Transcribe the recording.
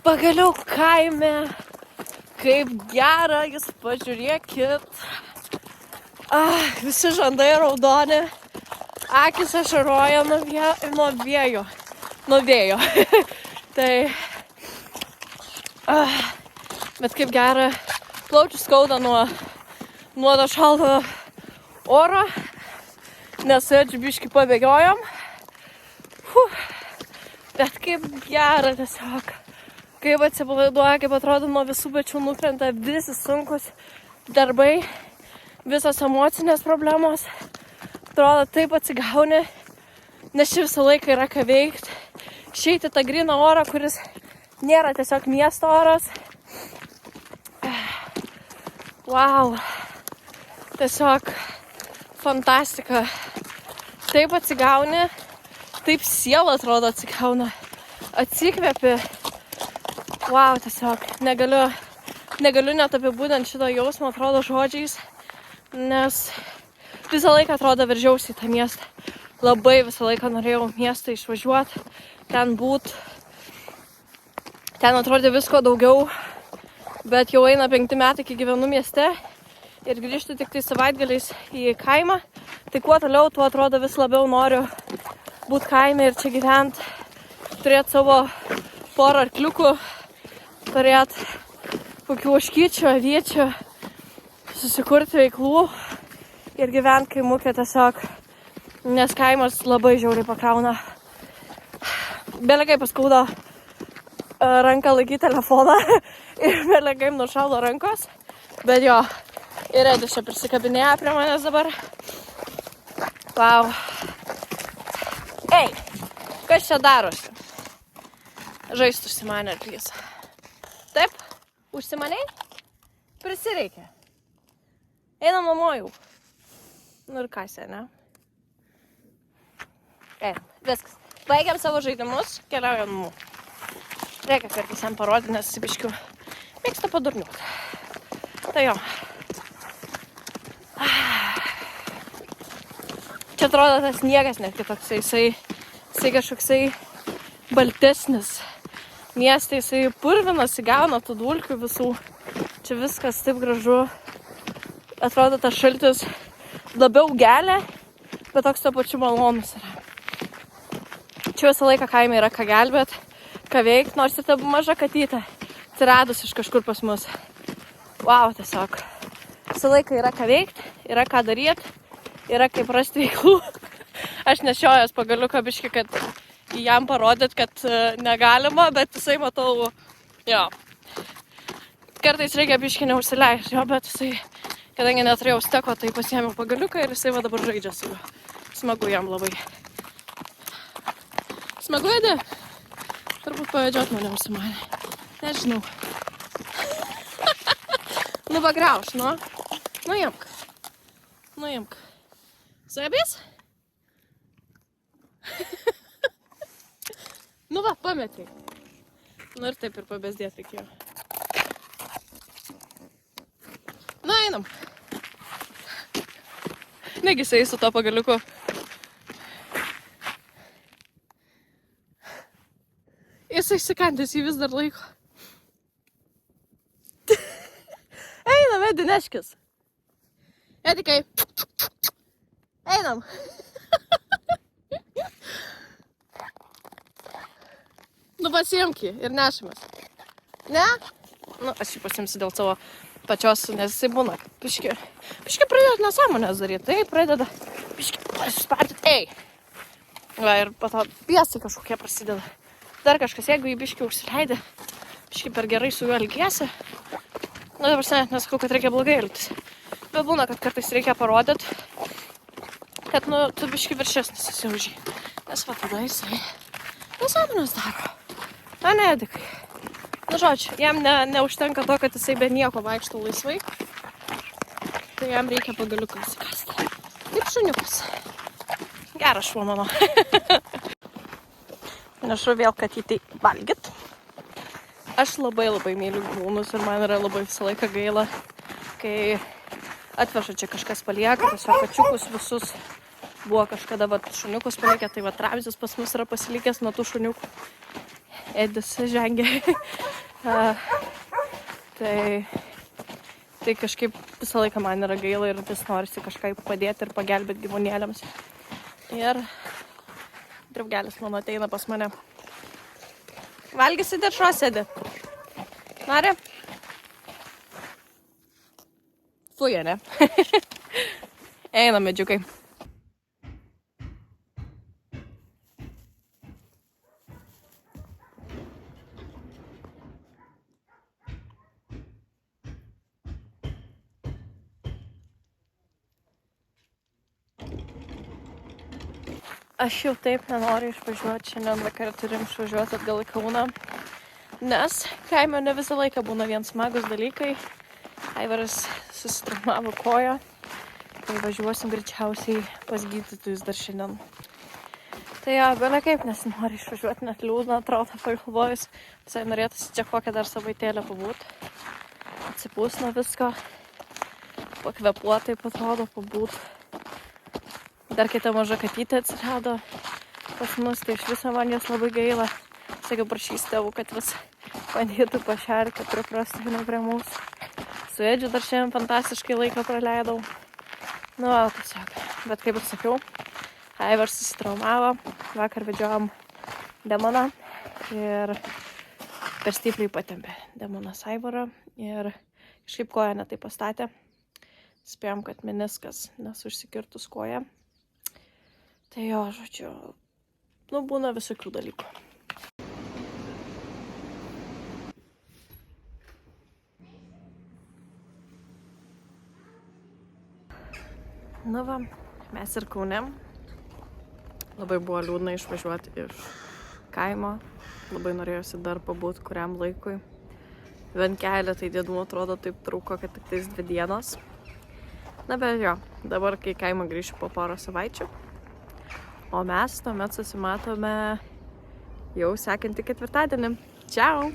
Pagaliau kaime, kaip gera, jūs pažiūrėkit. Visi žandai raudoni, akis ašaroja nuo vėjo. Tai, bet kaip gera, plaučių skauda nuo to šalto oro, nes biškį pabėgiojom. Bet kaip gera tiesiog. Kaip atsipalaiduoja, kaip atrodo nuo visų pečių nukrenta visi sunkus darbai, visos emocinės problemos. Atrodo, taip atsigauni, nes čia visą laiką yra ką veikti. Išeiti tą gryną orą, kuris nėra tiesiog miesto oras. Wow, tiesiog fantastika. Taip atsigauni, taip siela atrodo atsigauna, atsikvepi. Wow, tiesiog negaliu net apibūdinti šito jausmo, atrodo, žodžiais, nes visą laiką atrodo veržiausi į tą miestą. Labai visą laiką norėjau miestą išvažiuoti, ten būt. Ten atrodė visko daugiau, bet jau eina 5 metai, kai gyvenu mieste ir grįžtu tik tai savaitgaliais į kaimą. Tai kuo toliau, tuo atrodo vis labiau noriu būti kaime ir čia gyventi, turėti savo porą arkliukų, turėti kokių ožkyčių, aviečių, susikurti veiklų ir gyventi kaimuke tiesiog, nes kaimas labai žiauriai pakrauna. Belegai paskauda ranką laikyti telefoną ir belegai nušalo rankos, bet jo, ir Edis čia prisikabinėja prie manęs dabar. Wow. Ei, kas čia darosi? Žaist užsimanė arklys. Taip, užsimaniai? Prisireikia. Einam namo jau. Nu ir kas, ne? Viskas. Baigiam savo žaidimus, keliaujam namo. Reikia kartais jam parodyti, nes biškių mėgsta padurniuoti. Tai jo. Čia atrodo tas sniegas net kitoksai, jisai kažkoksai baltesnis. Mieste jisai purvinas, įgauna tų dulkių visų. Čia viskas taip gražu. Atrodo, tas šaltis labiau gelia, bet toks to pačiu malonus yra. Čia visą laiką kaime yra ką gelbėt, ką veikt, nors ir ta maža katytė atsiradus iš kažkur pas mus. Wow, tiesiog. Visą laiką yra ką veikt, yra ką daryt, yra kaip rasti veiklų. Aš nešiojęs pagaliuką biškį, kad jam parodyt, kad negalima, bet jisai, matau, jo. Kartais reikia biškį neužsileisti, jo, bet jisai, kadangi neturėjau steko, tai pasiėmiau pagaliuką ir jisai va dabar žaidžia su juo. Smagu jam labai. Smagu, Edi? Turbūt pavedžiot mane užsimanė. Nežinau. Nu, pagrauš, nu. Nuimk. Nuimk. Suebės? Nu va, pametei. Nu ir taip ir pabėsdėti reikėjo. Na, einam. Negi jisai su to pagaliuku. Jisai išsikandęs, jį vis dar laiko. Einam, Edi, neškis. Edikai. Einam. Nu pasiimki ir nešimės. Ne? Nu, aš jį pasiimsiu dėl savo pačios, nes jisai būna. Biškį pradėt nesąmonės daryti. Tai pradeda biškį pasispartyti. Ei! Va, ir po to piesai kažkokie prasideda. Dar kažkas, jeigu jį biškį užsileidė, biškį per gerai su juo elgiesi. Nu, dabar net nesakau, kad reikia blogai elgtis. Bet būna, kad kartais reikia parodyti, kad, nu, tu biškį viršesnis esi už jį. Nes va tada jisai nesąmonės daro. Na, ne, Edikai. Nu, žodžiu, jam neužtenka to, kad jisai be nieko vaikšto laisvai. Tai jam reikia pagaliuką įsikasti. Kaip šuniukas. Geras šuo mano. Nešu vėl katytei valgyt. Aš labai myliu gyvūnus ir man yra labai visą laiką gaila, kai atveža čia kažkas palieka, tiesiog kačiukus visus. Buvo kažkada šuniukus palikę, tai Ramzis pas mus yra pasilikęs nuo tų šuniukų. Edis žengė. Tai kažkaip visą laiką man yra gaila ir vis norisi kažkaip padėti ir pagelbėti gyvūnėliams. Ir draugelis mano ateina pas mane. Valgysi dešros, Edi? Nori? Fuja, ne? Eina, medžiukai. Aš jau taip nenoriu išvažiuoti, šiandien vakarą turim išvažiuoti atgal į Kauną, nes kaime ne visą laiką būna vien smagus dalykai. Aivaras susitraumavo koją, tai važiuosim greičiausiai pas gydytojus dar šiandien. Tai jo, bele kaip nesinori išvažiuoti, net liūdna atrodo pagalvojus. Visai norėtųsi čia kokią dar savaitėlę pabūt, atsipūs nuo visko, pakvepuot taip atrodo pabūt. Dar kita maža katytė atsirado pas mus, tai iš viso man jos labai gaila. Sakiau, prašys tėvų, kad vis bandytų pašerti, kad priprastų jinai prie mūsų. Su Edžiu dar šiandien fantastiškai laiką praleidau. Nu, tiesiog. Bet kaip ir sakiau, Aivaras susitraumavo. Vakar vedžiojom Demoną ir per stipriai patempė Demonas Aivarą. Ir kažkaip koją netai pastatė. Spėjom, kad meniskas nesusikirtus koją. Tai jo, žodžiu, būna visokių dalykų. Nu va, mes ir Kaune. Labai buvo liūdna išvažiuoti iš kaimo. Labai norėjosi dar pabūt kuriam laikui. Vien keletą dienų atrodo taip trūko, kad tik tais 2 dienos. Na bet jo, dabar kai kaimą grįšiu po porą savaičių. O mes tuomet susimatome jau sekantį 4. Čiau!